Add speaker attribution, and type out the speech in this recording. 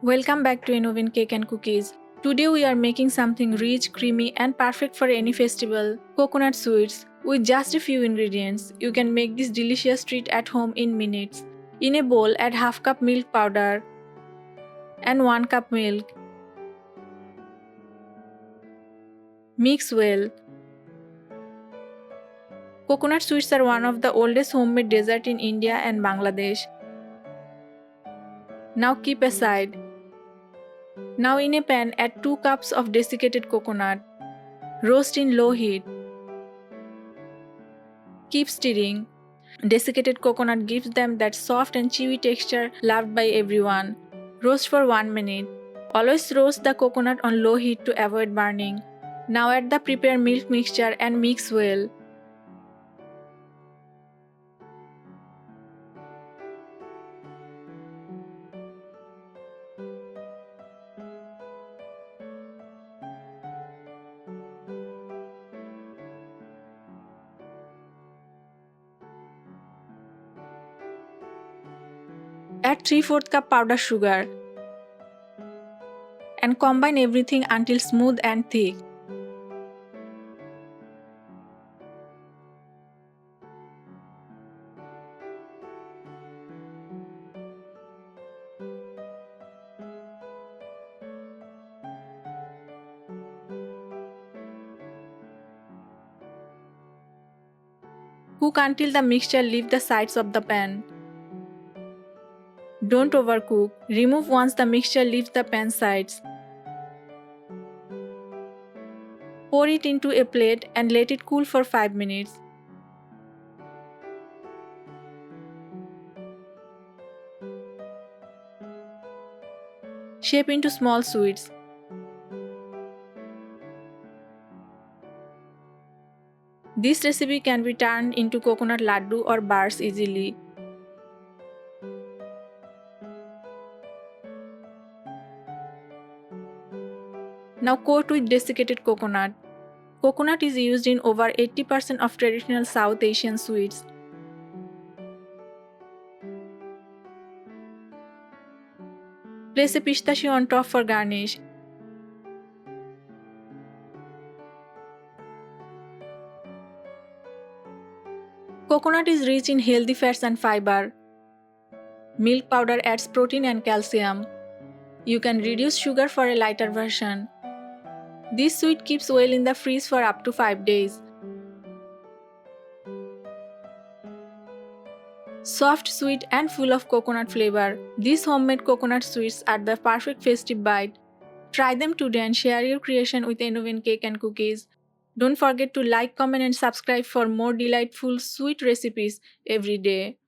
Speaker 1: Welcome back to Innovin Cake and Cookies. Today we are making something rich, creamy and perfect for any festival, coconut sweets. With just a few ingredients, you can make this delicious treat at home in minutes. In a bowl, add half cup milk powder and 1 cup milk. Mix well. Coconut sweets are one of the oldest homemade desserts in India and Bangladesh. Now keep aside. Now in a pan, add 2 cups of desiccated coconut. Roast in low heat. Keep stirring. Desiccated coconut gives them that soft and chewy texture loved by everyone. Roast for 1 minute. Always roast the coconut on low heat to avoid burning. Now add the prepared milk mixture and mix well. Add 3/4 cup powdered sugar and combine everything until smooth and thick. Cook until the mixture leaves the sides of the pan. Don't overcook. Remove once the mixture leaves the pan sides. Pour it into a plate and let it cool for 5 minutes. Shape into small sweets. This recipe can be turned into coconut laddu or bars easily. Now coat with desiccated coconut. Coconut is used in over 80% of traditional South Asian sweets. Place a pistachio on top for garnish. Coconut is rich in healthy fats and fiber. Milk powder adds protein and calcium. You can reduce sugar for a lighter version. This sweet keeps well in the fridge for up to 5 days. Soft, sweet and full of coconut flavor, these homemade coconut sweets are the perfect festive bite. Try them today and share your creation with Innovin Cake and Cookies. Don't forget to like, comment and subscribe for more delightful sweet recipes every day.